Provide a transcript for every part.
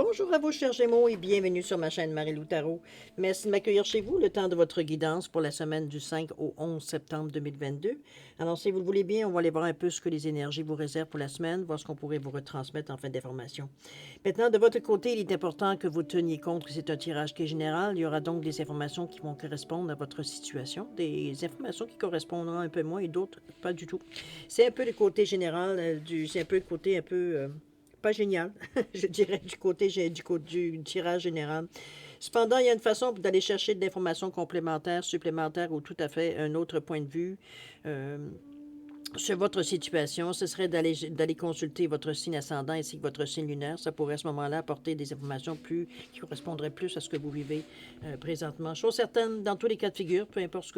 Bonjour à vous, chers Gémeaux, et bienvenue sur ma chaîne Marie-Lou Tarot. Merci de m'accueillir chez vous, le temps de votre guidance pour la semaine du 5 au 11 septembre 2022. Alors, si vous le voulez bien, on va aller voir un peu ce que les énergies vous réservent pour la semaine, voir ce qu'on pourrait vous retransmettre en fin d'information. Maintenant, de votre côté, il est important que vous teniez compte que c'est un tirage qui est général. Il y aura donc des informations qui vont correspondre à votre situation, des informations qui correspondront un peu moins et d'autres pas du tout. C'est un peu le côté général, c'est un peu le côté un peu... pas génial, je dirais, du tirage général. Cependant, il y a une façon d'aller chercher de l'information complémentaire, supplémentaire ou tout à fait un autre point de vue. Euh, sur votre situation, ce serait d'aller consulter votre signe ascendant ainsi que votre signe lunaire. Ça pourrait à ce moment-là apporter des informations qui correspondraient plus à ce que vous vivez présentement. Chose certaine, dans tous les cas de figure, peu importe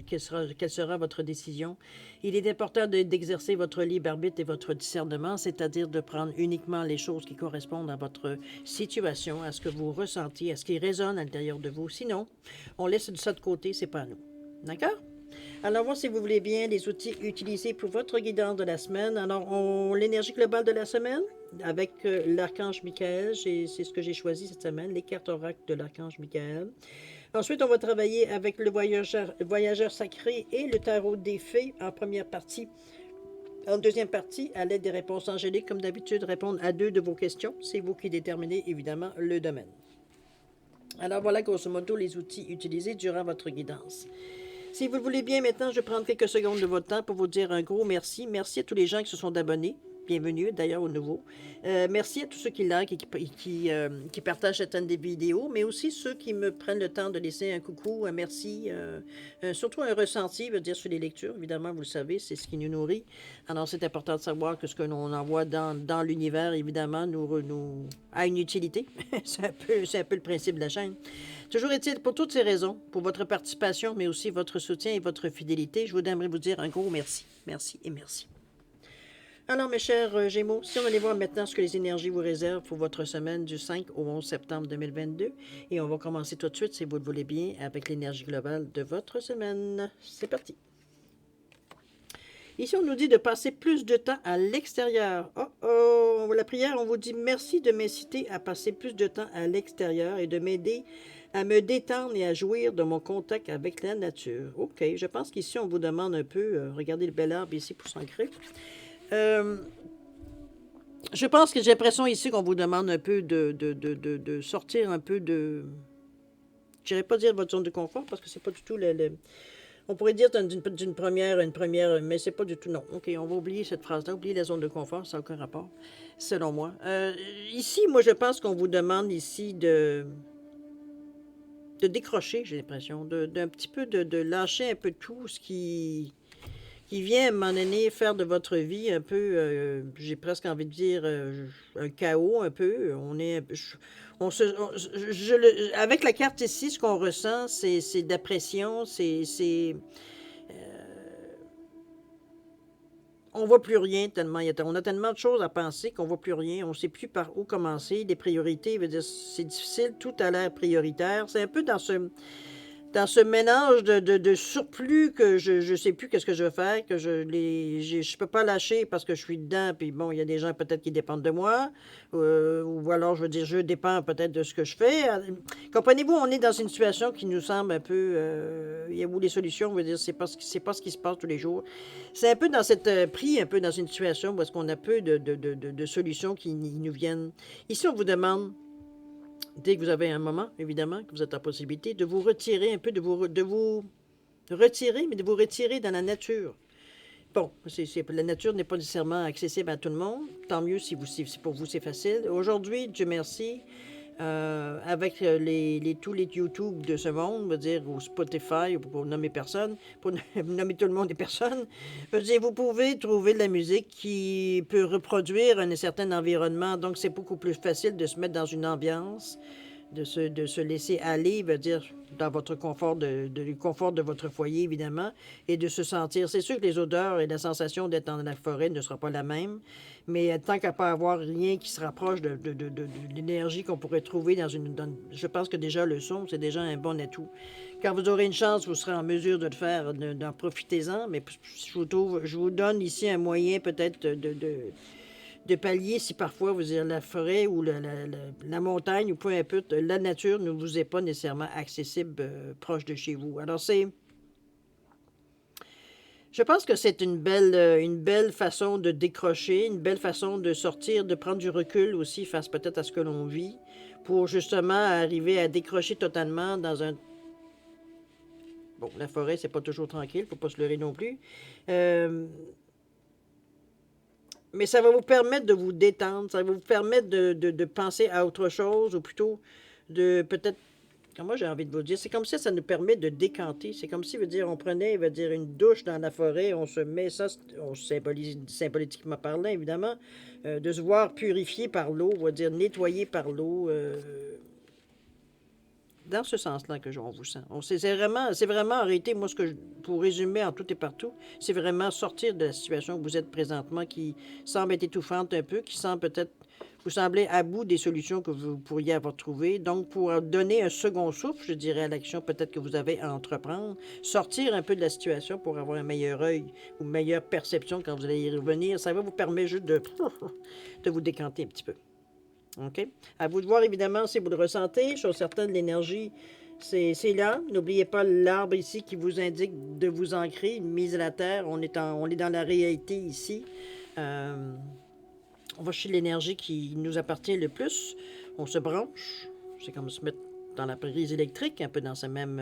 quelle sera votre décision, il est important d'exercer votre libre arbitre et votre discernement, c'est-à-dire de prendre uniquement les choses qui correspondent à votre situation, à ce que vous ressentiez, à ce qui résonne à l'intérieur de vous. Sinon, on laisse ça de côté, c'est pas à nous. D'accord? Alors, voir si vous voulez bien les outils utilisés pour votre guidance de la semaine. Alors, l'énergie globale de la semaine avec l'archange Michael, c'est ce que j'ai choisi cette semaine, les cartes oracles de l'archange Michael. Ensuite, on va travailler avec le voyageur sacré et le tarot des fées en première partie. En deuxième partie, à l'aide des réponses angéliques, comme d'habitude, répondre à 2 de vos questions. C'est vous qui déterminez, évidemment, le domaine. Alors, voilà grosso modo les outils utilisés durant votre guidance. Si vous le voulez bien, maintenant, je vais prendre quelques secondes de votre temps pour vous dire un gros merci. Merci à tous les gens qui se sont abonnés. Bienvenue, d'ailleurs, au nouveau. Merci à tous ceux qui likent et qui partagent certaines des vidéos, mais aussi ceux qui me prennent le temps de laisser un coucou, un merci, surtout un ressenti, veut dire sur les lectures. Évidemment, vous le savez, c'est ce qui nous nourrit. Alors, c'est important de savoir que ce que l'on envoie dans l'univers, évidemment, nous a une utilité. C'est un peu le principe de la chaîne. Toujours est-il, pour toutes ces raisons, pour votre participation, mais aussi votre soutien et votre fidélité, je voudrais vous dire un gros merci. Merci et merci. Alors, mes chers Gémeaux, si on allait voir maintenant ce que les énergies vous réservent pour votre semaine du 5 au 11 septembre 2022, et on va commencer tout de suite, si vous le voulez bien, avec l'énergie globale de votre semaine. C'est parti. Ici, on nous dit de passer plus de temps à l'extérieur. Oh oh, la prière, on vous dit merci de m'inciter à passer plus de temps à l'extérieur et de m'aider à me détendre et à jouir de mon contact avec la nature. OK, je pense qu'ici, on vous demande un peu, regardez le bel arbre ici pour s'ancrer. Je pense que j'ai l'impression ici qu'on vous demande un peu de sortir un peu de... Je n'irais pas dire votre zone de confort parce que c'est pas du tout on pourrait dire d'une première, mais c'est pas du tout, non. OK, on va oublier cette phrase-là, oublier la zone de confort, ça n'a aucun rapport, selon moi. Ici, moi, je pense qu'on vous demande ici de décrocher, j'ai l'impression, d'un petit peu de lâcher un peu tout ce qui vient à un moment donné faire de votre vie un peu, j'ai presque envie de dire, un chaos un peu. On est, on se, on- avec la carte ici, ce qu'on ressent, c'est de la pression, on voit plus rien tellement, on a tellement de choses à penser qu'on voit plus rien, on ne sait plus par où commencer, des priorités, veut dire, c'est difficile, tout a l'air prioritaire. C'est un peu dans ce mélange de surplus que je ne sais plus qu'est-ce que je vais faire, que je peux pas lâcher parce que je suis dedans, puis bon, il y a des gens peut-être qui dépendent de moi, ou alors je veux dire, je dépends peut-être de ce que je fais. Comprenez-vous, on est dans une situation qui nous semble un peu, il y a où les solutions, je veux dire, c'est pas ce qui se passe tous les jours. C'est un peu dans cette, pris un peu dans une situation où est-ce qu'on a peu de solutions qui nous viennent. Ici, on vous demande dès que vous avez un moment, évidemment, que vous êtes en possibilité, de vous retirer un peu, de vous retirer, mais de vous retirer dans la nature. Bon, la nature n'est pas nécessairement accessible à tout le monde. Tant mieux si pour vous c'est facile. Aujourd'hui, Dieu merci, avec tous les YouTube de ce monde, je veux dire, ou Spotify, pour nommer personne, pour nommer tout le monde et personne, je veux dire, vous pouvez trouver de la musique qui peut reproduire un certain environnement. Donc, c'est beaucoup plus facile de se mettre dans une ambiance de se laisser aller, veut dire dans votre confort, du confort de votre foyer, évidemment, et de se sentir. C'est sûr que les odeurs et la sensation d'être dans la forêt ne sera pas la même, mais tant qu'à pas avoir rien qui se rapproche de l'énergie qu'on pourrait trouver je pense que déjà le son, c'est déjà un bon atout. Quand vous aurez une chance, vous serez en mesure de le faire, d'en profitez-en, mais je vous donne ici un moyen peut-être de pallier si parfois, vous dire, la forêt ou la montagne ou peu importe, la nature ne vous est pas nécessairement accessible proche de chez vous. Alors, je pense que c'est une belle façon de décrocher, une belle façon de sortir, de prendre du recul aussi face peut-être à ce que l'on vit, pour justement arriver à décrocher totalement dans un... Bon, la forêt, c'est pas toujours tranquille, faut pas se leurrer non plus. Euh, mais ça va vous permettre de vous détendre, ça va vous permettre de penser à autre chose, ou plutôt de peut-être... Moi, j'ai envie de vous dire, c'est comme ça nous permet de décanter. C'est comme si, veut dire, on prenait, veut dire, une douche dans la forêt, on se met ça, on symbolise, symboliquement parlant, évidemment, de se voir purifié par l'eau, on va dire nettoyé par l'eau, dans ce sens-là que on vous sent. C'est vraiment, en réalité, moi, pour résumer en tout et partout, c'est vraiment sortir de la situation où vous êtes présentement qui semble être étouffante un peu, qui semble peut-être, vous semblez à bout des solutions que vous pourriez avoir trouvées. Donc, pour donner un second souffle, je dirais, à l'action peut-être que vous avez à entreprendre, sortir un peu de la situation pour avoir un meilleur œil ou une meilleure perception quand vous allez y revenir, ça va vous permettre juste de vous décanter un petit peu. OK? À vous de voir, évidemment, si vous le ressentez. Je suis certaine, l'énergie, c'est là. N'oubliez pas l'arbre ici qui vous indique de vous ancrer, une mise à la terre. On est dans la réalité ici. On va chez l'énergie qui nous appartient le plus. On se branche. C'est comme se mettre dans la prise électrique, un peu dans ce même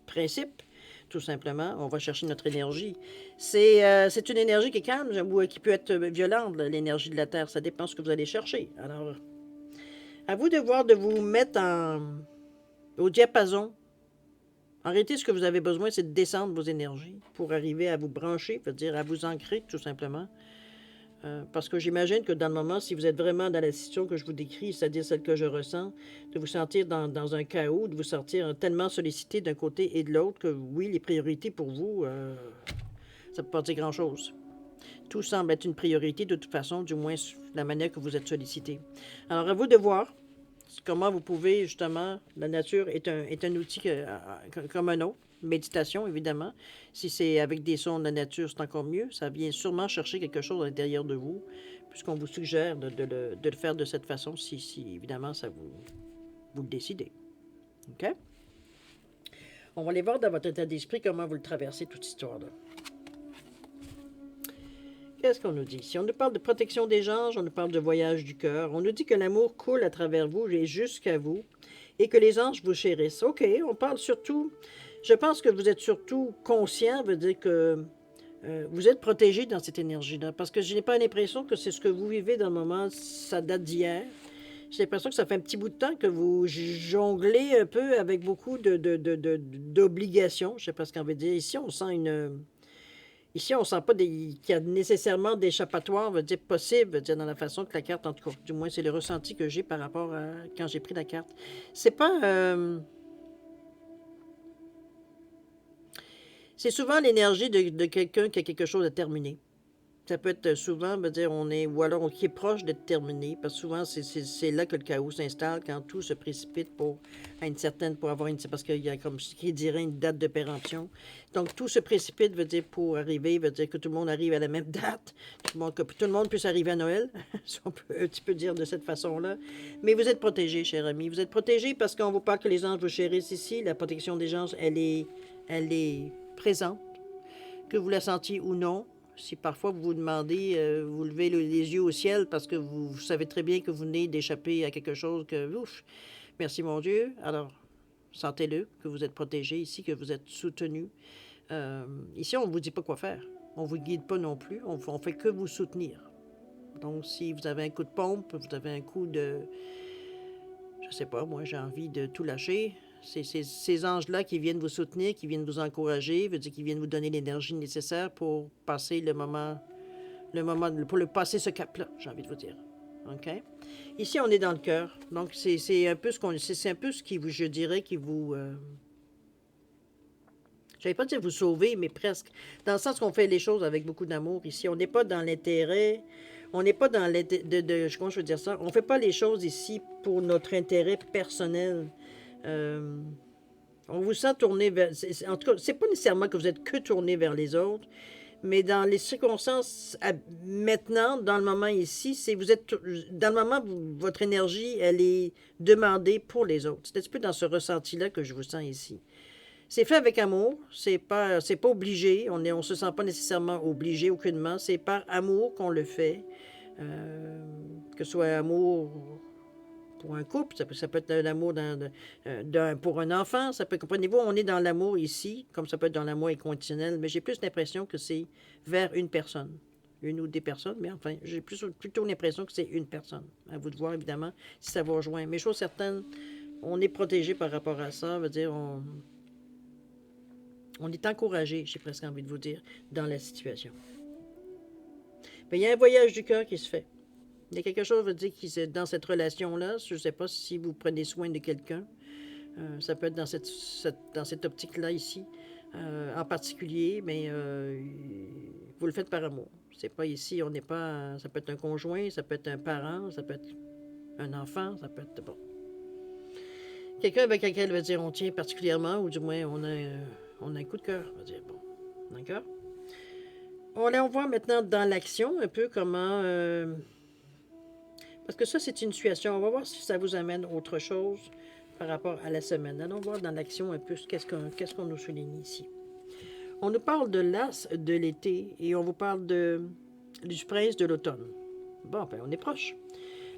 principe. Tout simplement, on va chercher notre énergie. C'est une énergie qui est calme, ou qui peut être violente, l'énergie de la Terre. Ça dépend de ce que vous allez chercher. Alors, à vous de voir de vous mettre au diapason. En réalité, ce que vous avez besoin, c'est de descendre vos énergies pour arriver à vous brancher, c'est-à-dire à vous ancrer, tout simplement. Parce que j'imagine que dans le moment, si vous êtes vraiment dans la situation que je vous décris, c'est-à-dire celle que je ressens, de vous sentir dans un chaos, de vous sentir tellement sollicité d'un côté et de l'autre que oui, les priorités pour vous, ça ne peut pas dire grand-chose. Tout semble être une priorité de toute façon, du moins la manière que vous êtes sollicité. Alors, à vous de voir comment vous pouvez, justement, la nature est un outil comme un autre. Méditation, évidemment. Si c'est avec des sons de la nature, c'est encore mieux. Ça vient sûrement chercher quelque chose à l'intérieur de vous, puisqu'on vous suggère de le faire de cette façon, si évidemment, vous le décidez. OK? On va aller voir dans votre état d'esprit comment vous le traversez, toute cette histoire-là. Qu'est-ce qu'on nous dit? Si on nous parle de protection des anges, on nous parle de voyage du cœur. On nous dit que l'amour coule à travers vous et jusqu'à vous et que les anges vous chérissent. OK, on parle surtout... Je pense que vous êtes surtout conscient, veut dire que vous êtes protégé dans cette énergie-là. Parce que je n'ai pas l'impression que c'est ce que vous vivez dans le moment, ça date d'hier. J'ai l'impression que ça fait un petit bout de temps que vous jonglez un peu avec beaucoup d'obligations. Je ne sais pas ce qu'on veut dire. Ici, on sent Ici, on ne sent pas qu'il y a nécessairement d'échappatoire, veut dire possible, veut dire dans la façon que la carte, en tout cas, du moins, c'est le ressenti que j'ai par rapport à quand j'ai pris la carte. C'est pas... c'est souvent l'énergie de quelqu'un qui a quelque chose à terminer. Ça peut être souvent, veut dire, ou alors qui est proche d'être terminé, parce que souvent, c'est là que le chaos s'installe, quand tout se précipite pour avoir une, c'est parce qu'il y a, comme qui dirait, une date de péremption. Donc, tout se précipite, veut dire, pour arriver, veut dire que tout le monde arrive à la même date, que tout le monde puisse arriver à Noël, si on peut un petit peu dire de cette façon-là. Mais vous êtes protégé, cher ami. Vous êtes protégé parce qu'on ne veut pas que les anges vous chérissent ici. La protection des anges, elle est présente, que vous la sentiez ou non. Si parfois vous vous demandez, vous levez les yeux au ciel parce que vous savez très bien que vous venez d'échapper à quelque chose que, ouf, merci mon Dieu. Alors, sentez-le, que vous êtes protégé ici, que vous êtes soutenu. Ici, on ne vous dit pas quoi faire. On ne vous guide pas non plus. On fait que vous soutenir. Donc, si vous avez un coup de pompe, vous avez un coup de... Je sais pas, moi, j'ai envie de tout lâcher. C'est ces anges-là qui viennent vous soutenir, qui viennent vous encourager, veut dire qui viennent vous donner l'énergie nécessaire pour passer pour le passer ce cap-là, j'ai envie de vous dire. OK? Ici, on est dans le cœur. Donc, c'est un peu c'est un peu ce qui vous, je dirais, qui vous... je n'allais pas dire vous sauver, mais presque. Dans le sens qu'on fait les choses avec beaucoup d'amour ici. On n'est pas dans l'intérêt... On n'est pas dans l'intérêt... Comment je veux dire ça? On ne fait pas les choses ici pour notre intérêt personnel. On vous sent tourner vers... En tout cas, c'est pas nécessairement que vous êtes que tourné vers les autres, Mais dans les circonstances maintenant, dans le moment ici, c'est vous êtes dans le moment, votre énergie, elle est demandée pour les autres. C'est un petit peu dans ce ressenti-là que je vous sens ici. C'est fait avec amour, c'est pas obligé, on se sent pas nécessairement obligé aucunement, c'est par amour qu'on le fait, euh, que ce soit amour pour un couple, ça peut être l'amour pour un enfant, ça peut, comprenez-vous, on est dans l'amour ici, comme ça peut être dans l'amour inconditionnel, mais j'ai plus l'impression que c'est vers une personne. Une ou des personnes, mais enfin, j'ai plutôt l'impression que c'est une personne. À vous de voir, évidemment, si ça vous rejoint. Mais chose certaine, on est protégé par rapport à ça, veut dire, on est encouragé, j'ai presque envie de vous dire, dans la situation. Mais il y a un voyage du cœur qui se fait. Il y a quelque chose, je veux dire, qui dans cette relation-là, je ne sais pas si vous prenez soin de quelqu'un, ça peut être dans cette optique-là ici, en particulier, mais vous le faites par amour. C'est pas ici, on n'est pas. Ça peut être un conjoint, ça peut être un parent, ça peut être un enfant, ça peut être bon. Quelqu'un avec lequel veut dire on tient particulièrement, ou du moins on a un coup de cœur, on va dire bon. D'accord? On voit maintenant dans l'action un peu comment. Parce que ça, c'est une situation. On va voir si ça vous amène autre chose par rapport à la semaine. Allons voir dans l'action un peu qu'est-ce qu'on nous souligne ici. On nous parle de l'as de l'été et on vous parle du prince de l'automne. Bon, ben on est proche.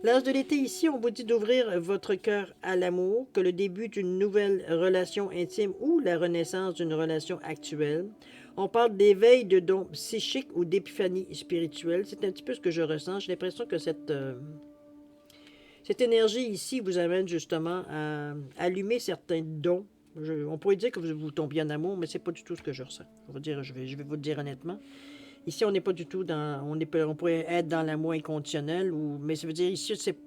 L'as de l'été ici, on vous dit d'ouvrir votre cœur à l'amour, que le début d'une nouvelle relation intime ou la renaissance d'une relation actuelle. On parle d'éveil de dons psychiques ou d'épiphanie spirituelle. C'est un petit peu ce que je ressens. J'ai l'impression que cette énergie ici vous amène justement à allumer certains dons. On pourrait dire que vous tombiez en amour, mais c'est pas du tout ce que je ressens. Je vais vous le dire honnêtement. Ici, on n'est pas du tout dans. On pourrait être dans l'amour inconditionnel, mais ça veut dire ici, c'est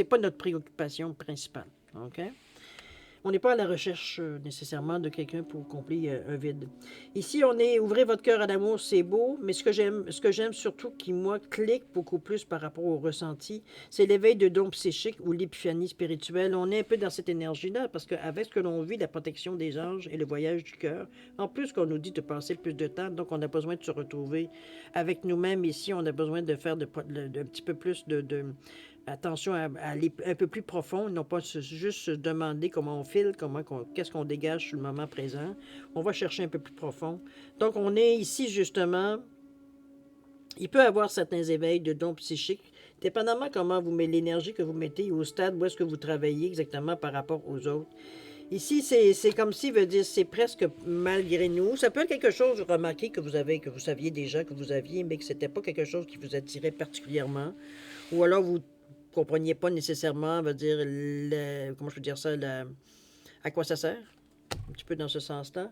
pas notre préoccupation principale. OK? On n'est pas à la recherche nécessairement de quelqu'un pour combler un vide. Ici, on est ouvrez votre cœur à l'amour, c'est beau, mais ce que j'aime surtout qui, moi, clique beaucoup plus par rapport au ressenti, c'est l'éveil de dons psychiques ou l'épiphanie spirituelle. On est un peu dans cette énergie-là, parce qu'avec ce que l'on vit, la protection des anges et le voyage du cœur, en plus qu'on nous dit de passer plus de temps, donc on a besoin de se retrouver avec nous-mêmes ici, on a besoin de faire un petit peu plus de attention à aller un peu plus profond, non pas juste se demander comment on file, qu'est-ce qu'on dégage sur le moment présent. On va chercher un peu plus profond. Donc, on est ici justement, il peut y avoir certains éveils de dons psychiques, dépendamment comment vous mettez l'énergie que vous mettez au stade où est-ce que vous travaillez exactement par rapport aux autres. Ici, c'est comme si, veut dire, c'est presque malgré nous. Ça peut être quelque chose, remarquez, que vous saviez déjà que vous aviez, mais que c'était pas quelque chose qui vous attirait particulièrement. Ou alors vous compreniez pas nécessairement, veut dire, comment je peux dire ça, à quoi ça sert, un petit peu dans ce sens-là.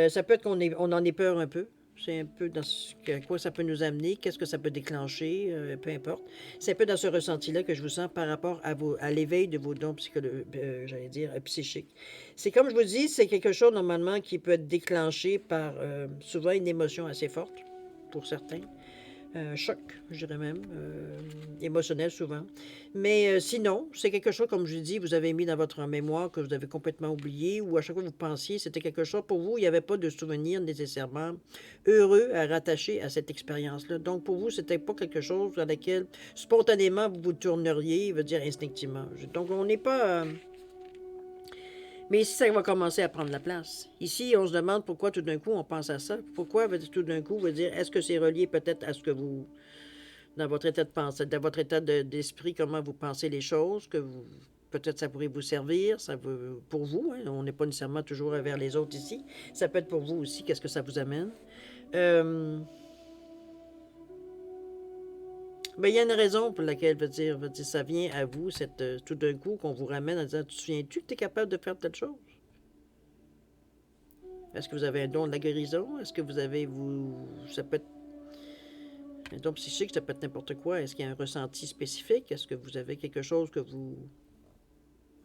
Ça peut être on en ait peur un peu. C'est un peu dans à quoi ça peut nous amener, qu'est-ce que ça peut déclencher, peu importe. C'est un peu dans ce ressenti-là que je vous sens par rapport à l'éveil de vos dons j'allais dire, psychiques. C'est comme je vous dis, c'est quelque chose normalement qui peut être déclenché par souvent une émotion assez forte, pour certains. Choc, je dirais même, émotionnel souvent. Mais sinon, c'est quelque chose, comme je dis, vous avez mis dans votre mémoire que vous avez complètement oublié, ou à chaque fois que vous pensiez, c'était quelque chose pour vous, il n'y avait pas de souvenir nécessairement heureux à rattacher à cette expérience-là. Donc pour vous, c'était pas quelque chose dans lequel spontanément vous vous tourneriez, veut dire instinctivement. Donc on n'est pas. Mais ici, ça va commencer à prendre la place. Ici, on se demande pourquoi tout d'un coup on pense à ça. Pourquoi tout d'un coup, veut dire, est-ce que c'est relié peut-être à ce que vous, dans votre état de pensée, dans votre état d'esprit, comment vous pensez les choses, peut-être ça pourrait vous servir, pour vous, hein, on n'est pas nécessairement toujours vers les autres ici. Ça peut être pour vous aussi, qu'est-ce que ça vous amène. Ben, il y a une raison pour laquelle, veut dire, ça vient à vous, tout d'un coup, qu'on vous ramène en disant, tu te souviens-tu que tu es capable de faire telle chose? Est-ce que vous avez un don de la guérison? Est-ce que ça peut être un don psychique, ça peut être n'importe quoi. Est-ce qu'il y a un ressenti spécifique? Est-ce que vous avez quelque chose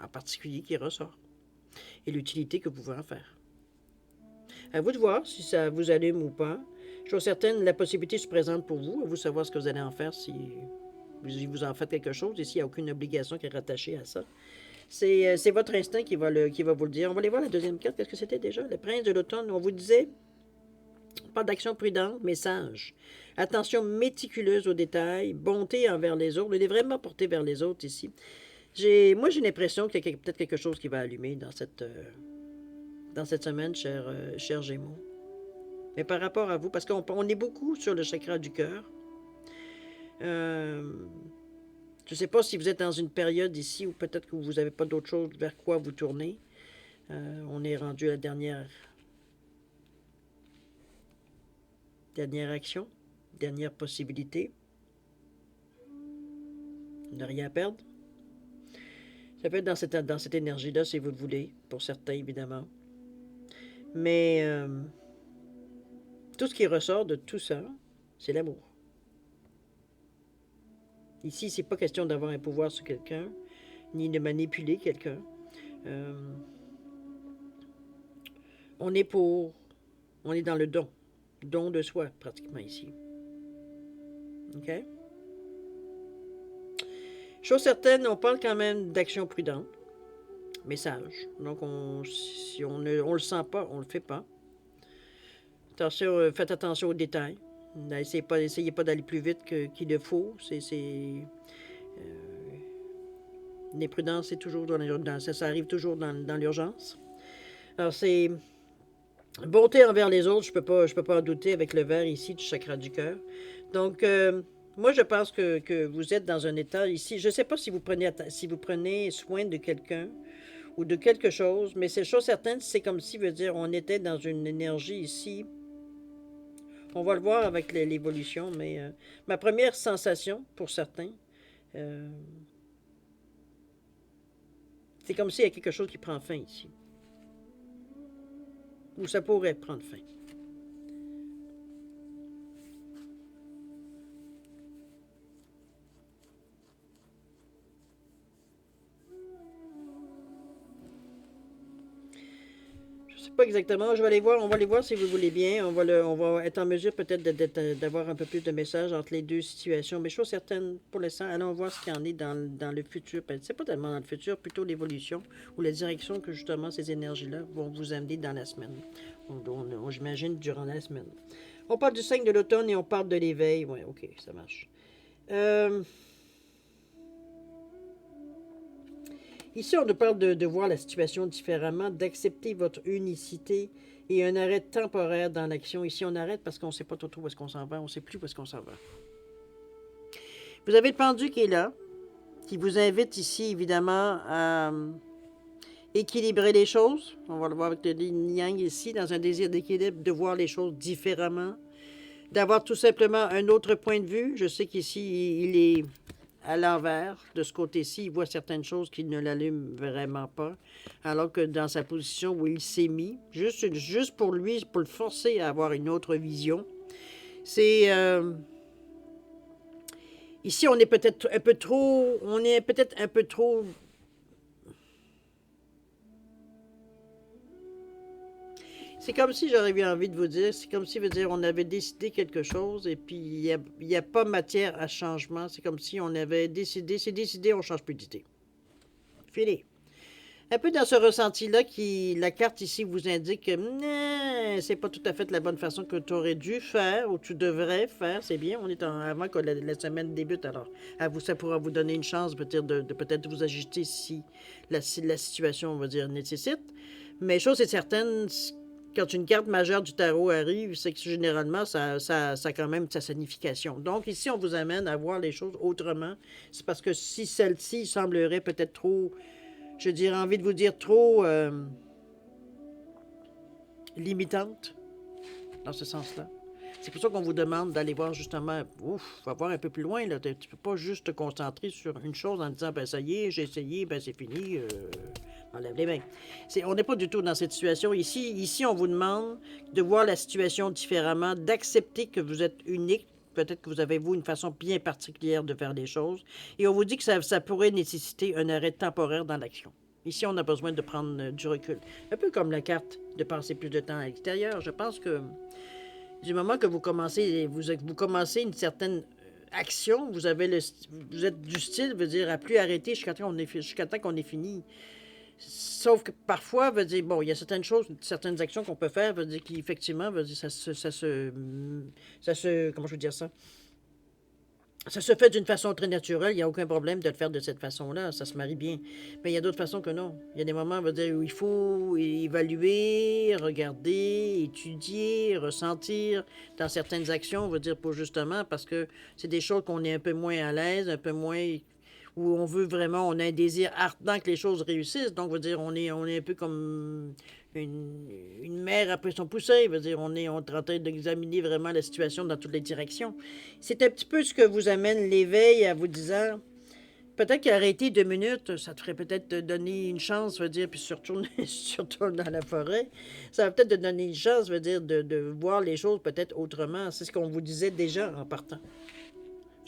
en particulier qui ressort? Et l'utilité que vous pouvez en faire. À vous de voir si ça vous allume ou pas. Je suis certaine, la possibilité se présente pour vous. À vous de savoir ce que vous allez en faire si vous en faites quelque chose. Ici, il n'y a aucune obligation qui est rattachée à ça. C'est votre instinct qui va vous le dire. On va aller voir la deuxième carte. Qu'est-ce que c'était déjà? Le prince de l'automne. On vous disait Pas d'action prudente, mais sage. Attention méticuleuse aux détails, bonté envers les autres. Il est vraiment porté vers les autres ici. Moi, j'ai l'impression qu'il y a peut-être quelque chose qui va allumer dans cette semaine, cher Gémeaux. Mais par rapport à vous, parce qu'on est beaucoup sur le chakra du cœur. Je ne sais pas si vous êtes dans une période ici où peut-être que vous n'avez pas d'autre chose vers quoi vous tourner. On est rendu à la dernière action, dernière possibilité. Ne rien perdre. Ça peut être dans cette énergie-là, si vous le voulez, pour certains, évidemment. Mais tout ce qui ressort de tout ça, c'est l'amour. Ici, c'est pas question d'avoir un pouvoir sur quelqu'un, ni de manipuler quelqu'un. On est dans le don de soi, pratiquement, ici. OK? Chose certaine, on parle quand même d'action prudente, mais sage. Donc, si on le sent pas, on le fait pas. Attention, faites attention aux détails. Essayez pas d'aller plus vite qu'il le faut. L'imprudence, c'est toujours ça arrive toujours dans l'urgence. Alors, c'est bonté envers les autres, je peux pas en douter avec le vert ici du chakra du cœur. Donc, moi, je pense que vous êtes dans un état ici. Je ne sais pas si vous prenez soin de quelqu'un ou de quelque chose, mais c'est chose certaine, c'est comme si, veut dire, on était dans une énergie ici. On va le voir avec l'évolution, mais ma première sensation, pour certains, c'est comme s'il y a quelque chose qui prend fin ici. Ou ça pourrait prendre fin. Je sais pas exactement. On va les voir si vous voulez bien. On va être en mesure peut-être d'avoir un peu plus de messages entre les deux situations. Mais chose certaine, pour l'instant, allons voir ce qu'il y en est dans le futur. C'est pas tellement dans le futur, plutôt l'évolution ou la direction que justement ces énergies-là vont vous amener dans la semaine. J'imagine durant la semaine. On parle du 5 de l'automne et on parle de l'éveil. Ouais, ok, ça marche. Ici, on nous parle de voir la situation différemment, d'accepter votre unicité et un arrêt temporaire dans l'action. Ici, on arrête parce qu'on ne sait pas trop où est-ce qu'on s'en va. On ne sait plus où est-ce qu'on s'en va. Vous avez le pendu qui est là, qui vous invite ici, évidemment, à équilibrer les choses. On va le voir avec le yin ici, dans un désir d'équilibre, de voir les choses différemment, d'avoir tout simplement un autre point de vue. Je sais qu'ici, il est à l'envers, de ce côté-ci, il voit certaines choses qui ne l'allument vraiment pas, alors que dans sa position où il s'est mis, juste pour lui, pour le forcer à avoir une autre vision, c'est... ici, on est peut-être un peu trop... C'est comme si j'aurais eu envie de vous dire, c'est comme si, veut dire, on avait décidé quelque chose et puis il n'y a pas matière à changement. C'est comme si on avait décidé, c'est décidé, on ne change plus d'idée. Fini. Un peu dans ce ressenti-là, la carte ici vous indique que c'est pas tout à fait la bonne façon que tu aurais dû faire ou tu devrais faire. C'est bien, on est avant que la semaine débute, alors ça pourra vous donner une chance peut-être de peut-être vous ajuster si la situation, on va dire, nécessite. Mais chose est certaine, quand une carte majeure du tarot arrive, c'est que généralement, ça a quand même sa signification. Donc, ici, on vous amène à voir les choses autrement. C'est parce que si celle-ci semblerait peut-être trop, je dirais, envie de vous dire, trop limitante, dans ce sens-là. C'est pour ça qu'on vous demande d'aller voir justement, va voir un peu plus loin. Là. Tu ne peux pas juste te concentrer sur une chose en disant, ben ça y est, j'ai essayé, ben c'est fini. Enlève les mains. On n'est pas du tout dans cette situation. Ici, on vous demande de voir la situation différemment, d'accepter que vous êtes unique. Peut-être que vous avez, vous, une façon bien particulière de faire les choses. Et on vous dit que ça pourrait nécessiter un arrêt temporaire dans l'action. Ici, on a besoin de prendre du recul. Un peu comme la carte de passer plus de temps à l'extérieur. Je pense que du moment que vous commencez une certaine action, vous êtes du style, veut dire, à plus arrêter jusqu'à temps qu'on ait fini. Sauf que parfois, veut dire, bon, il y a certaines choses, certaines actions qu'on peut faire, veut dire qu'effectivement, veut dire, comment je veux dire ça? Ça se fait d'une façon très naturelle, il n'y a aucun problème de le faire de cette façon-là, ça se marie bien. Mais il y a d'autres façons que non. Il y a des moments, veut dire, où il faut évaluer, regarder, étudier, ressentir dans certaines actions, veut dire, pour justement, parce que c'est des choses qu'on est un peu moins à l'aise, un peu moins où on veut vraiment, on a un désir ardent que les choses réussissent. Donc, veut dire, on est un peu comme une mère après son poussin. Veut dire, on est en train d'examiner vraiment la situation dans toutes les directions. C'est un petit peu ce que vous amène l'éveil à vous disant, peut-être qu'arrêter 2 minutes, ça te ferait peut-être te donner une chance, veut dire, puis surtout, surtout dans la forêt, ça va peut-être te donner une chance, veut dire, de voir les choses peut-être autrement. C'est ce qu'on vous disait déjà en partant.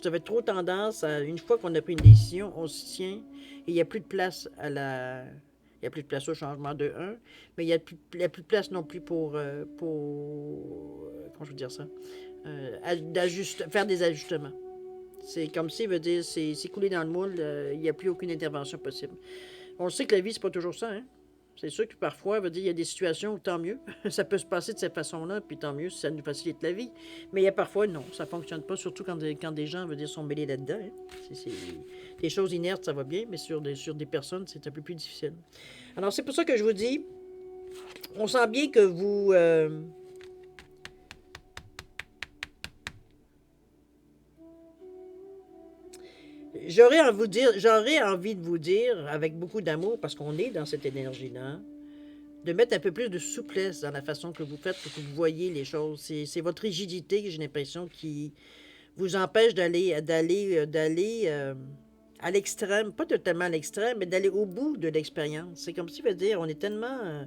Vous avez trop tendance à, une fois qu'on a pris une décision, on s'y tient et il n'y a plus de place à la. Il n'y a plus de place au changement de un, mais il y a plus de place non plus comment je veux dire ça? Faire des ajustements. C'est comme si, veut dire, c'est coulé dans le moule, il n'y a plus aucune intervention possible. On sait que la vie, c'est pas toujours ça, hein? C'est sûr que parfois, veut dire, il y a des situations où tant mieux. Ça peut se passer de cette façon-là, puis tant mieux si ça nous facilite la vie. Mais il y a parfois, non, ça ne fonctionne pas, surtout quand des gens, veut dire, sont mêlés là-dedans. Hein. Des choses inertes, ça va bien, mais sur des personnes, c'est un peu plus difficile. Alors, c'est pour ça que je vous dis, on sent bien que vous... j'aurais envie de vous dire, avec beaucoup d'amour, parce qu'on est dans cette énergie-là, de mettre un peu plus de souplesse dans la façon que vous faites pour que vous voyez les choses. C'est votre rigidité, j'ai l'impression, qui vous empêche d'aller à l'extrême, pas totalement à l'extrême, mais d'aller au bout de l'expérience. C'est comme si, veut dire, on est tellement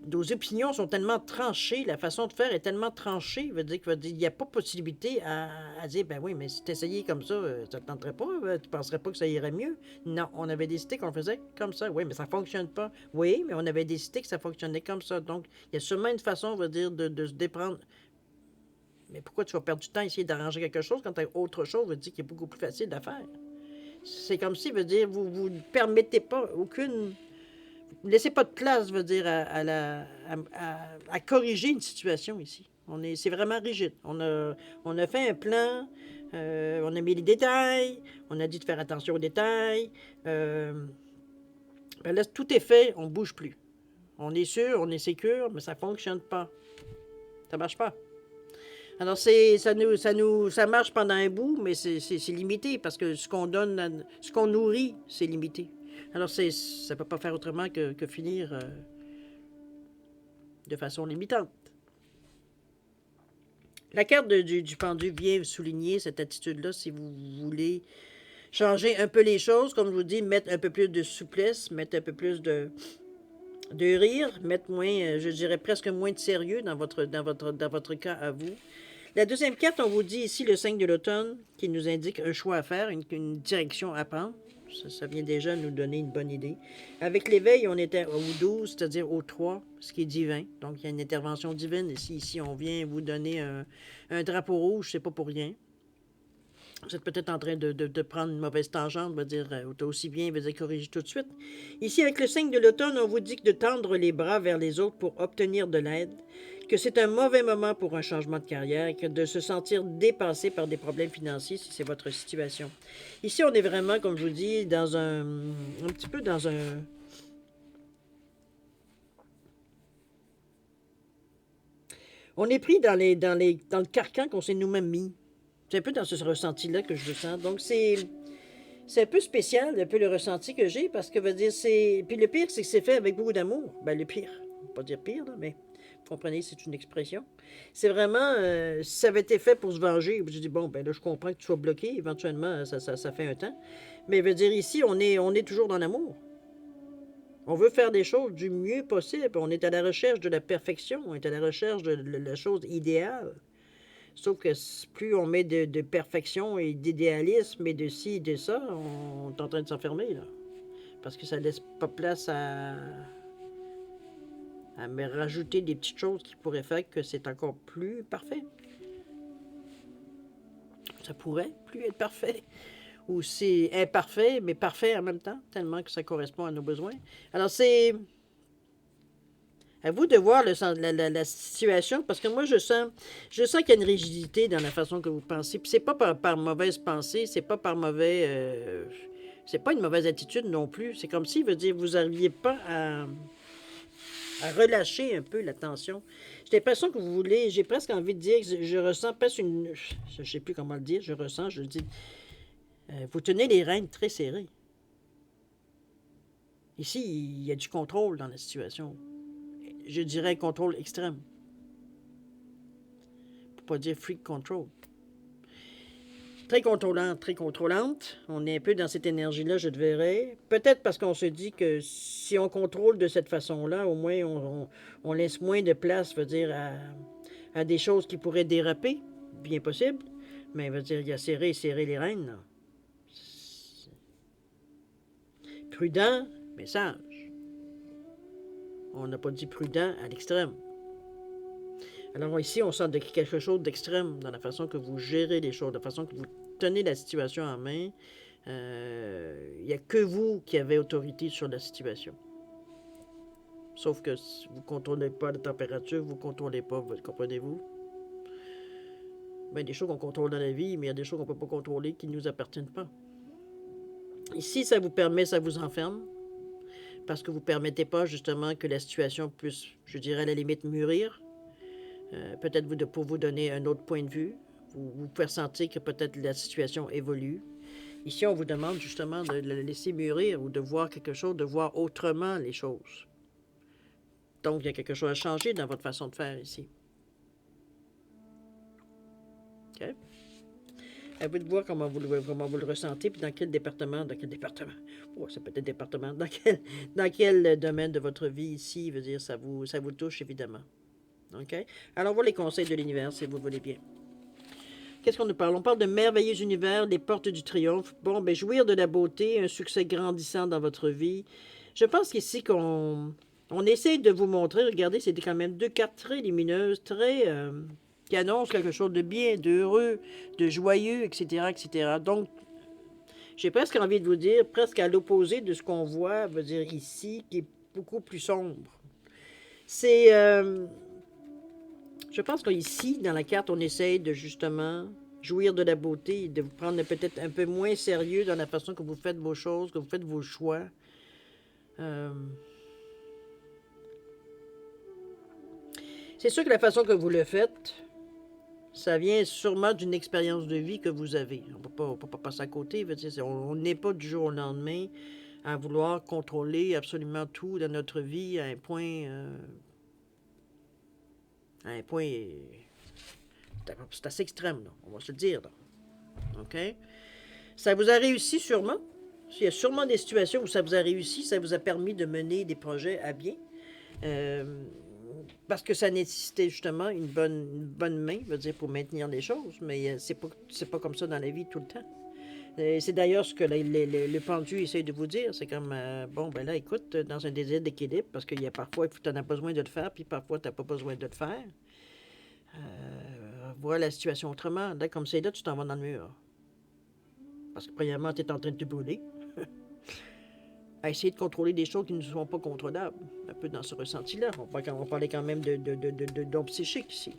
nos opinions sont tellement tranchées, la façon de faire est tellement tranchée, veut dire qu'il n'y a pas possibilité à dire, ben oui, mais si tu essayais comme ça, ça ne te tenterait pas, tu ne penserais pas que ça irait mieux. Non, on avait décidé qu'on faisait comme ça. Oui, mais ça ne fonctionne pas. Oui, mais on avait décidé que ça fonctionnait comme ça. Donc, il y a sûrement une façon, veut dire, de se déprendre. Mais pourquoi tu vas perdre du temps à essayer d'arranger quelque chose quand tu as autre chose, veut dire, qui est beaucoup plus facile à faire? C'est comme si, veut dire, vous ne permettez pas aucune laissez pas de place, veut dire, à corriger une situation ici. C'est vraiment rigide. On a fait un plan, on a mis les détails, on a dit de faire attention aux détails. Ben là, tout est fait, on ne bouge plus. On est sûr, on est sécure, mais ça ne fonctionne pas. Ça marche pas. Alors, ça marche pendant un bout, mais c'est limité parce que ce qu'on donne, ce qu'on nourrit, c'est limité. Alors, ça ne peut pas faire autrement que finir de façon limitante. La carte du pendu vient souligner cette attitude-là si vous voulez changer un peu les choses, comme je vous dis, mettre un peu plus de souplesse, mettre un peu plus de rire, mettre moins, je dirais presque moins de sérieux dans votre cas à vous. La deuxième carte, on vous dit ici le 5 de l'automne, qui nous indique un choix à faire, une direction à prendre. Ça vient déjà nous donner une bonne idée. Avec l'éveil, on était au 12, c'est-à-dire au 3, ce qui est divin. Donc, il y a une intervention divine. Ici on vient vous donner un drapeau rouge, c'est pas pour rien. Vous êtes peut-être en train de prendre une mauvaise tangente, va dire, aussi bien, va dire, corriger tout de suite. Ici, avec le 5 de l'automne, on vous dit que de tendre les bras vers les autres pour obtenir de l'aide, que c'est un mauvais moment pour un changement de carrière, que de se sentir dépassé par des problèmes financiers si c'est votre situation. Ici, on est vraiment, comme je vous dis, dans un petit peu dans un... On est pris dans le carcan qu'on s'est nous-mêmes mis. C'est un peu dans ce ressenti-là que je le sens. Donc, c'est un peu spécial, un peu le ressenti que j'ai, parce que, veut dire, c'est... Puis le pire, c'est que c'est fait avec beaucoup d'amour. Ben, le pire. On va pas dire pire, là, mais vous comprenez, c'est une expression. C'est vraiment... si ça avait été fait pour se venger, je dis, bon, ben là, je comprends que tu sois bloqué. Éventuellement, ça fait un temps. Mais, veut dire, ici, on est toujours dans l'amour. On veut faire des choses du mieux possible. On est à la recherche de la perfection. On est à la recherche de la chose idéale. Sauf que plus on met de perfection et d'idéalisme et de ci et de ça, on est en train de s'enfermer, là. Parce que ça laisse pas place à me rajouter des petites choses qui pourraient faire que c'est encore plus parfait. Ça pourrait plus être parfait. ou c'est imparfait, mais parfait en même temps, tellement que ça correspond à nos besoins. Alors, c'est à vous de voir la situation, parce que moi, je sens qu'il y a une rigidité dans la façon que vous pensez. Puis c'est pas par mauvaise pensée, c'est pas par mauvais... c'est pas une mauvaise attitude non plus. C'est comme si, veut dire, vous n'arriviez pas à relâcher un peu la tension. J'ai l'impression que vous voulez, j'ai presque envie de dire, que je ressens presque une... Je sais plus comment le dire, je ressens, je le dis. Vous tenez les rênes très serrées. Ici, il y a du contrôle dans la situation. Je dirais contrôle extrême. Pour pas dire freak control. Très contrôlante, très contrôlante. On est un peu dans cette énergie-là, je te verrai. Peut-être parce qu'on se dit que si on contrôle de cette façon-là, au moins on laisse moins de place, veut dire, à des choses qui pourraient déraper. Bien possible. Mais veut dire, il y a serrer les rênes. Là. Prudent, mais sage. On n'a pas dit prudent à l'extrême. Alors ici, on sent quelque chose d'extrême dans la façon que vous gérez les choses, la façon que vous tenez la situation en main. Il n'y a que vous qui avez autorité sur la situation. Sauf que vous ne contrôlez pas la température, vous ne contrôlez pas, comprenez-vous? Il y a des choses qu'on contrôle dans la vie, mais il y a des choses qu'on ne peut pas contrôler qui ne nous appartiennent pas. Ici, ça vous permet, ça vous enferme, parce que vous ne permettez pas justement que la situation puisse, je dirais à la limite, mûrir. Peut-être pour vous donner un autre point de vue, vous faire sentir que peut-être la situation évolue. Ici, on vous demande justement de la laisser mûrir ou de voir quelque chose, de voir autrement les choses. Donc, il y a quelque chose à changer dans votre façon de faire ici. OK? À vous de voir comment vous le ressentez, puis dans quel département, oh, ça peut être département, dans quel domaine de votre vie ici, veut dire, ça vous touche évidemment. OK? Alors, voilà les conseils de l'univers, si vous le voulez bien. Qu'est-ce qu'on nous parle? On parle de merveilleux univers, les portes du triomphe. Bon, ben jouir de la beauté, un succès grandissant dans votre vie. Je pense qu'ici qu'on essaie de vous montrer, regardez, c'est quand même 2 cartes très lumineuses, très... qui annoncent quelque chose de bien, d'heureux, de joyeux, etc., etc. Donc, j'ai presque envie de vous dire, presque à l'opposé de ce qu'on voit, veut dire ici, qui est beaucoup plus sombre. C'est... je pense qu'ici, dans la carte, on essaye de justement jouir de la beauté, de vous prendre peut-être un peu moins sérieux dans la façon que vous faites vos choses, que vous faites vos choix. C'est sûr que la façon que vous le faites, ça vient sûrement d'une expérience de vie que vous avez. On ne peut pas passer à côté. On n'est pas du jour au lendemain à vouloir contrôler absolument tout dans notre vie à un point... c'est assez extrême, là, on va se le dire. Là. OK? Ça vous a réussi sûrement. Il y a sûrement des situations où ça vous a réussi, ça vous a permis de mener des projets à bien. Parce que ça nécessitait justement une bonne main, veut dire, pour maintenir les choses. Mais c'est pas comme ça dans la vie tout le temps. C'est d'ailleurs ce que le pendu essaie de vous dire. C'est comme, bon, ben là, écoute, dans un désir d'équilibre, parce qu'il y a parfois, tu en as besoin de le faire, puis parfois, tu n'as pas besoin de le faire. Vois la situation autrement. Là, comme c'est là, tu t'en vas dans le mur. Parce que, premièrement, tu es en train de te brûler. À essayer de contrôler des choses qui ne sont pas contrôlables. Un peu dans ce ressenti-là. On va parler quand même de dons psychiques ici.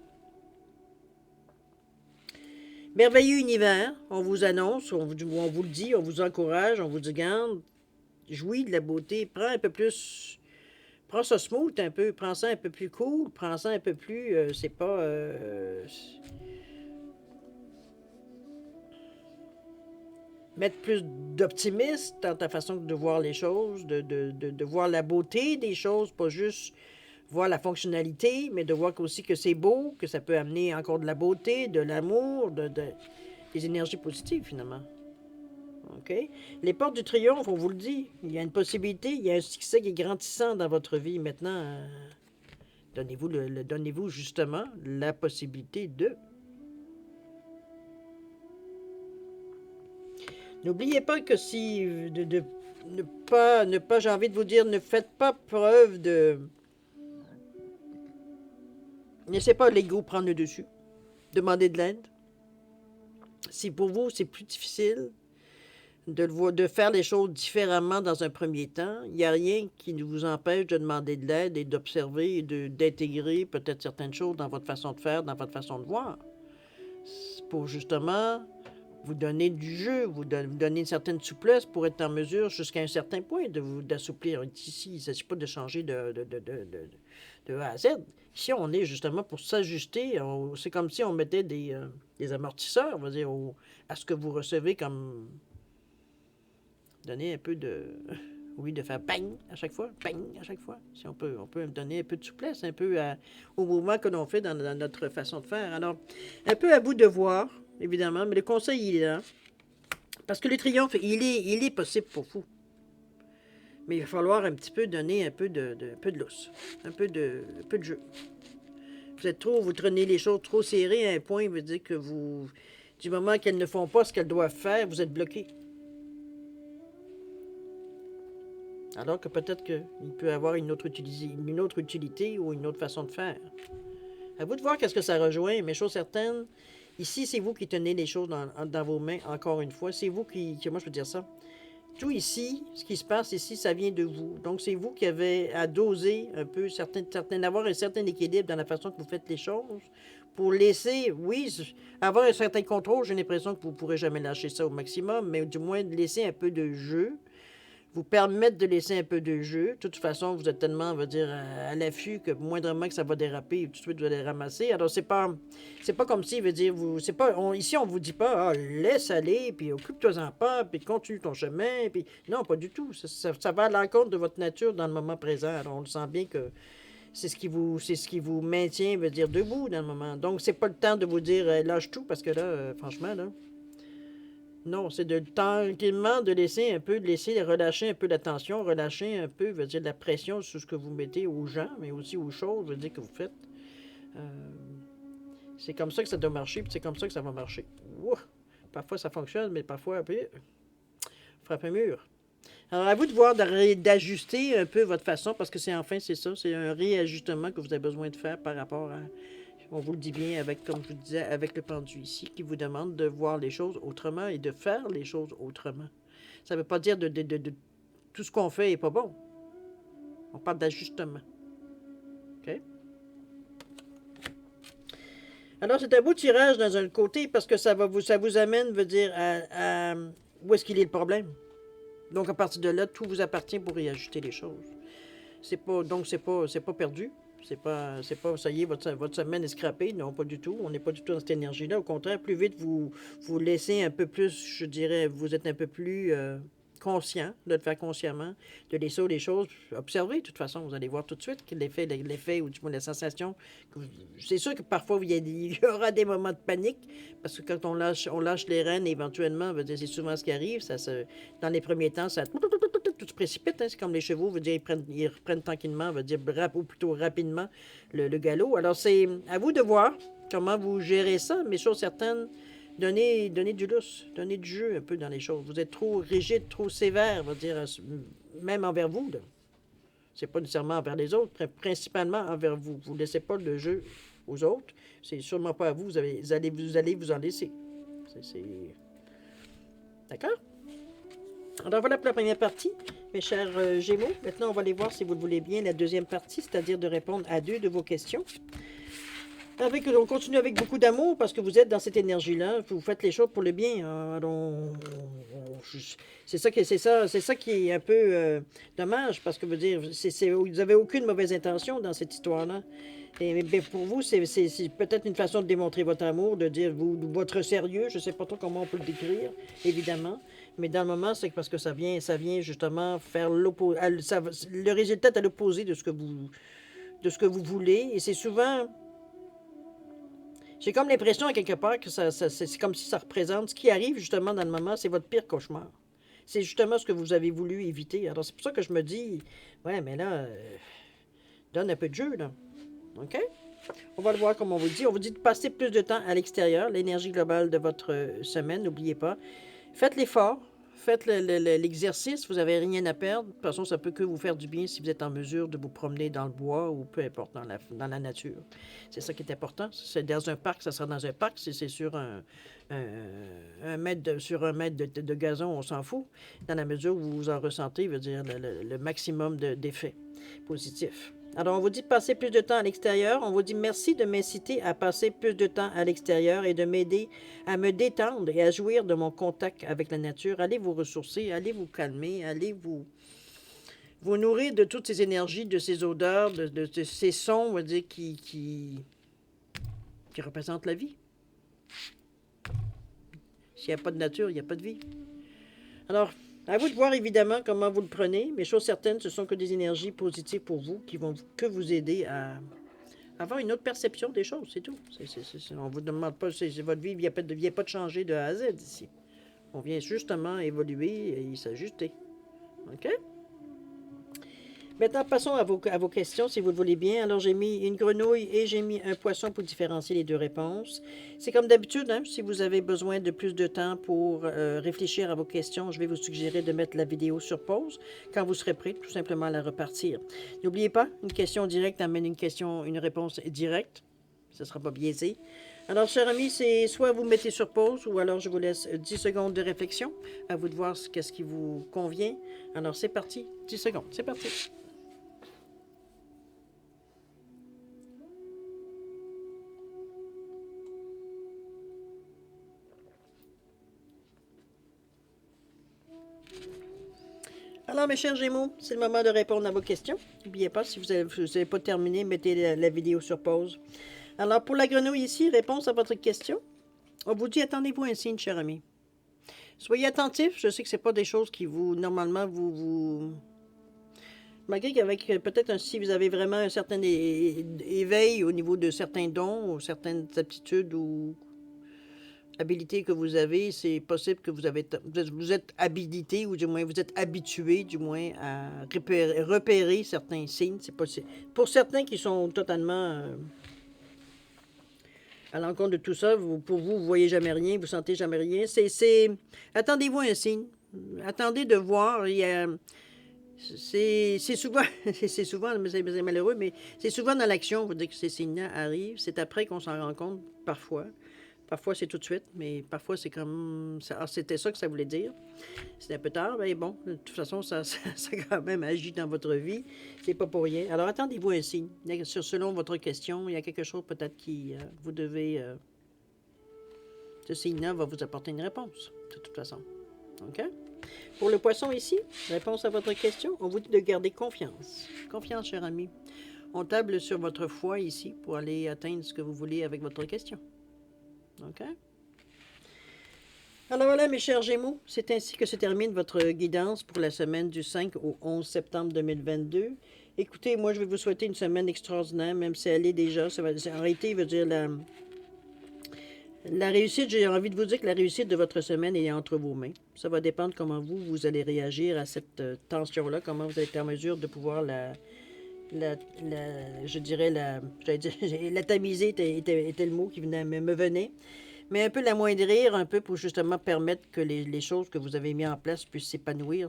Merveilleux univers, on vous annonce, on vous le dit, on vous encourage, on vous dit, garde, jouis de la beauté, prends ça smooth un peu, prends ça un peu plus cool, prends ça un peu plus, c'est pas... mettre plus d'optimisme dans ta façon de voir les choses, de voir la beauté des choses, pas juste voir la fonctionnalité, mais de voir aussi que c'est beau, que ça peut amener encore de la beauté, de l'amour, des énergies positives finalement. OK? Les portes du triomphe, on vous le dit, il y a une possibilité, il y a un succès qui est grandissant dans votre vie. Maintenant, donnez-vous justement la possibilité de... N'oubliez pas que si... ne pas, j'ai envie de vous dire, ne faites pas preuve de... Laissez pas l'ego prendre le dessus. Demandez de l'aide. Si pour vous, c'est plus difficile, de faire les choses différemment dans un premier temps. Il n'y a rien qui ne vous empêche de demander de l'aide et d'observer et d'intégrer peut-être certaines choses dans votre façon de faire, dans votre façon de voir. C'est pour justement vous donner du jeu, vous donner une certaine souplesse pour être en mesure, jusqu'à un certain point, d'assouplir. Ici, il ne s'agit pas de changer de A à Z. Ici, on est justement pour s'ajuster. C'est comme si on mettait des amortisseurs, on va dire, à ce que vous recevez comme... Donner un peu de... Oui, de faire bang à chaque fois, bang à chaque fois. Si on peut donner un peu de souplesse, un peu au mouvement que l'on fait dans notre façon de faire. Alors, un peu à vous de voir, évidemment, mais le conseil, il est là. Parce que le triomphe, il est possible pour vous. Mais il va falloir un petit peu donner un peu de lousse, un peu de jeu. Vous traînez les choses trop serrées à un point, il veut dire que du moment qu'elles ne font pas ce qu'elles doivent faire, vous êtes bloqué. Alors que peut-être qu'il peut y avoir une autre utilité ou une autre façon de faire. À vous de voir qu'est-ce que ça rejoint, mais chose certaine, ici, c'est vous qui tenez les choses dans vos mains, encore une fois. C'est vous moi je peux dire ça. Tout ici, ce qui se passe ici, ça vient de vous. Donc, c'est vous qui avez à doser un peu, avoir un certain équilibre dans la façon que vous faites les choses pour laisser, oui, avoir un certain contrôle. J'ai l'impression que vous ne pourrez jamais lâcher ça au maximum, mais du moins laisser un peu de jeu, vous permettre de laisser un peu de jeu. De toute façon, vous êtes tellement, on va dire, à l'affût que moindrement que ça va déraper, tout de suite vous allez ramasser. Alors, c'est pas comme si, veut dire, ici, on vous dit pas, laisse aller, puis occupe-toi-en pas, puis continue ton chemin, puis non, pas du tout. Ça va à l'encontre de votre nature dans le moment présent. Alors, on le sent bien que c'est ce qui vous maintient, veut dire, debout dans le moment. Donc, c'est pas le temps de vous dire, lâche tout, parce que là, franchement, là, non, c'est de tranquillement de laisser relâcher un peu la tension, relâcher un peu, veut dire, la pression sur ce que vous mettez aux gens, mais aussi aux choses, veut dire, que vous faites. C'est comme ça que ça doit marcher, puis c'est comme ça que ça va marcher. Ouh! Parfois, ça fonctionne, mais parfois, puis, frappe un mur. Alors, à vous de voir, d'ajuster un peu votre façon, parce que c'est ça, c'est un réajustement que vous avez besoin de faire par rapport à... On vous le dit bien, comme je vous disais, avec le pendu ici, qui vous demande de voir les choses autrement et de faire les choses autrement. Ça ne veut pas dire de tout ce qu'on fait n'est pas bon. On parle d'ajustement. OK? Alors, c'est un beau tirage dans un côté parce que ça vous amène, veut dire, à où est-ce qu'il est le problème. Donc, à partir de là, tout vous appartient pour réajuster les choses. C'est pas perdu. C'est pas, ça y est, votre semaine est scrappée. Non, pas du tout. On n'est pas du tout dans cette énergie-là. Au contraire, plus vite vous laissez un peu plus, je dirais, vous êtes un peu plus conscient, de le faire consciemment, de laisser les choses, observer, de toute façon, vous allez voir tout de suite que l'effet ou du moins la sensation. C'est sûr que parfois, il y aura des moments de panique, parce que quand on lâche les rênes, éventuellement, c'est souvent ce qui arrive. Dans les premiers temps, ça tout se précipite, hein, c'est comme les chevaux, veut dire, ils reprennent tranquillement, veut dire, ou plutôt rapidement le galop. Alors, c'est à vous de voir comment vous gérez ça, mais chose certaine, donnez du lousse, donnez du jeu un peu dans les choses. Vous êtes trop rigide, trop sévère, veut dire, même envers vous, là. C'est pas nécessairement envers les autres, principalement envers vous. Vous ne laissez pas le jeu aux autres. C'est sûrement pas à vous, vous allez vous en laisser. D'accord? Alors voilà pour la première partie, mes chers Gémeaux. Maintenant, on va aller voir, si vous le voulez bien, la deuxième partie, c'est-à-dire de répondre à 2 de vos questions. On continue avec beaucoup d'amour parce que vous êtes dans cette énergie-là. Vous faites les choses pour le bien. C'est ça qui est un peu dommage parce que vous n'avez aucune mauvaise intention dans cette histoire-là. Mais pour vous, c'est peut-être une façon de démontrer votre amour, de dire votre sérieux. Je ne sais pas trop comment on peut le décrire, évidemment. Mais dans le moment, c'est parce que ça vient justement faire le résultat est à l'opposé de ce que vous voulez. Et c'est souvent... J'ai comme l'impression, à quelque part, que c'est comme si ça représente ce qui arrive justement dans le moment, c'est votre pire cauchemar. C'est justement ce que vous avez voulu éviter. Alors, c'est pour ça que je me dis, ouais, mais là, donne un peu de jeu, là. OK? On va le voir comme on vous dit. On vous dit de passer plus de temps à l'extérieur, l'énergie globale de votre semaine, n'oubliez pas. Faites l'effort. faites l'exercice, vous n'avez rien à perdre. De toute façon, ça peut que vous faire du bien si vous êtes en mesure de vous promener dans le bois ou peu importe, dans la nature. C'est ça qui est important. Si c'est dans un parc, ça sera dans un parc. Si c'est sur sur un mètre de gazon, on s'en fout. Dans la mesure où vous en ressentez, veut dire le maximum d'effets positifs. Alors, on vous dit de passer plus de temps à l'extérieur. On vous dit merci de m'inciter à passer plus de temps à l'extérieur et de m'aider à me détendre et à jouir de mon contact avec la nature. Allez vous ressourcer, allez vous calmer, allez vous nourrir de toutes ces énergies, de ces odeurs, de ces sons, on va dire, qui représentent la vie. S'il n'y a pas de nature, il n'y a pas de vie. Alors, à vous de voir évidemment comment vous le prenez, mais chose certaine, ce sont que des énergies positives pour vous qui vont que vous aider à avoir une autre perception des choses, c'est tout. On ne vous demande pas, c'est votre vie, il n'y a pas de changer de A à Z ici. On vient justement évoluer et s'ajuster. OK? Maintenant, passons à vos questions, si vous le voulez bien. Alors, j'ai mis une grenouille et j'ai mis un poisson pour différencier les deux réponses. C'est comme d'habitude, hein, si vous avez besoin de plus de temps pour réfléchir à vos questions, je vais vous suggérer de mettre la vidéo sur pause quand vous serez prêt, tout simplement à la repartir. N'oubliez pas, une question directe amène une réponse directe. Ce ne sera pas biaisé. Alors, chers amis, c'est soit vous mettez sur pause ou alors je vous laisse 10 secondes de réflexion. À vous de voir qu'est-ce qui vous convient. Alors, c'est parti. 10 secondes. C'est parti. Alors, mes chers Gémeaux, c'est le moment de répondre à vos questions. N'oubliez pas, si vous n'avez pas terminé, mettez la vidéo sur pause. Alors, pour la grenouille ici, réponse à votre question. On vous dit, attendez-vous un signe, cher ami. Soyez attentifs. Je sais que ce n'est pas des choses qui normalement, malgré qu'avec peut-être si vous avez vraiment un certain éveil au niveau de certains dons, ou certaines aptitudes ou habilités que vous avez, c'est possible que vous êtes habilité, ou du moins vous êtes habitué, du moins, à repérer certains signes. C'est possible. Pour certains qui sont totalement à l'encontre de tout ça, pour vous, vous voyez jamais rien, vous sentez jamais rien. Attendez-vous un signe. Attendez de voir. C'est souvent, c'est souvent, mais c'est malheureux, mais c'est souvent dans l'action, vous dire que ces signes-là arrivent. C'est après qu'on s'en rend compte, parfois. Parfois, c'est tout de suite, mais parfois, c'est comme... c'était ça que ça voulait dire. C'est un peu tard, mais bon, de toute façon, ça quand même agit dans votre vie. C'est pas pour rien. Alors, attendez-vous un signe. Selon votre question, il y a quelque chose peut-être qui vous devez... ce signe-là va vous apporter une réponse, de toute façon. OK? Pour le poisson ici, réponse à votre question, on vous dit de garder confiance. Confiance, cher ami. On table sur votre foi ici pour aller atteindre ce que vous voulez avec votre question. OK? Alors voilà, mes chers Gémeaux, c'est ainsi que se termine votre guidance pour la semaine du 5 au 11 septembre 2022. Écoutez, moi, je vais vous souhaiter une semaine extraordinaire, même si elle est déjà. En réalité, il veut dire la réussite, j'ai envie de vous dire que la réussite de votre semaine est entre vos mains. Ça va dépendre comment vous allez réagir à cette tension-là, comment vous allez être en mesure de pouvoir je dirais, la tamiser était le mot qui me venait, mais un peu l'amoindrir, un peu pour justement permettre que les choses que vous avez mis en place puissent s'épanouir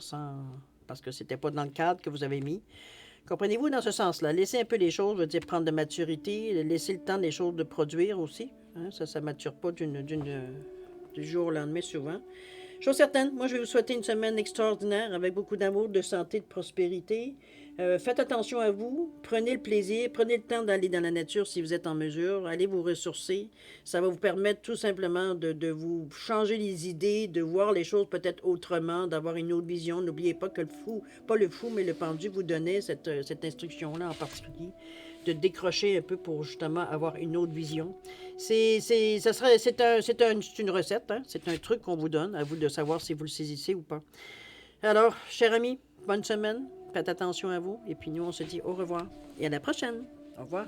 parce que c'était pas dans le cadre que vous avez mis. Comprenez-vous dans ce sens-là? Laissez un peu les choses, je veux dire, prendre de maturité, laissez le temps des choses de produire aussi. Hein? Ça ne mature pas du jour au lendemain souvent. Chose certaine, moi je vais vous souhaiter une semaine extraordinaire avec beaucoup d'amour, de santé, de prospérité. Faites attention à vous, prenez le plaisir, prenez le temps d'aller dans la nature si vous êtes en mesure, allez vous ressourcer. Ça va vous permettre tout simplement de vous changer les idées, de voir les choses peut-être autrement, d'avoir une autre vision. N'oubliez pas que pas le fou, mais le pendu vous donnait cette instruction-là en particulier, de décrocher un peu pour justement avoir une autre vision. C'est une recette, hein? C'est un truc qu'on vous donne, à vous de savoir si vous le saisissez ou pas. Alors, chers amis, bonne semaine, faites attention à vous, et puis nous, on se dit au revoir, et à la prochaine. Au revoir.